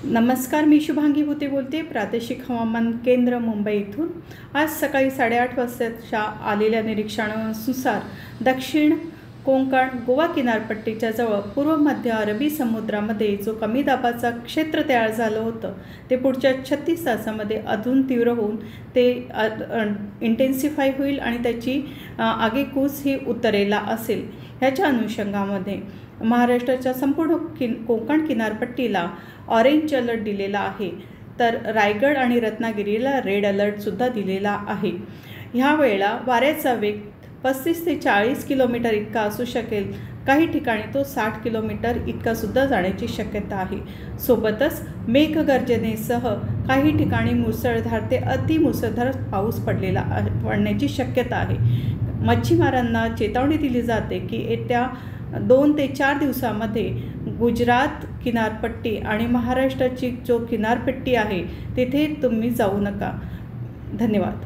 नमस्कार, मी शुभांगी होते बोलते प्रादेशिक हवामान केंद्र मुंबई इथून। आज सकाळी 8:30 वाजताच्या आलेल्या निरीक्षणानुसार दक्षिण कोकण गोवा किनारपट्टीच्या जवळ पूर्व मध्य अरबी समुद्रामध्ये जो कमी दाबाचा क्षेत्र तयार झालं होतं ते पुढच्या 36 तासामध्ये अजून तीव्र होऊन ते इंटेन्सिफाय होईल आणि त्याची आगेकूच ही उत्तरेला असेल। ह्याच्या अनुषंगामध्ये महाराष्ट्राच्या संपूर्ण कोकण किनारपट्टीला ऑरेंज अलर्ट दिलेला आहे, तर रायगड आणि रत्नागिरीला रेड अलर्टसुद्धा दिलेला आहे। ह्या वेळेला वाऱ्याचा वेग 35 ते 40 किलोमीटर इतका असू शकेल, काही ठिकाणी तो 60 किलोमीटर इतका सुद्धा जाण्याची शक्यता आहे। सोबतच मेघगर्जनेसह काही ठिकाणी मुसळधार ते अतिमुसळधार पाऊस पडण्याची शक्यता आहे। मच्छीमारांना चेतावणी दिली जाते की येत्या 2 ते 4 दिवसामध्ये गुजरात किनारपट्टी आणि महाराष्ट्राची जो किनारपट्टी आहे तिथे तुम्ही जाऊ नका। धन्यवाद।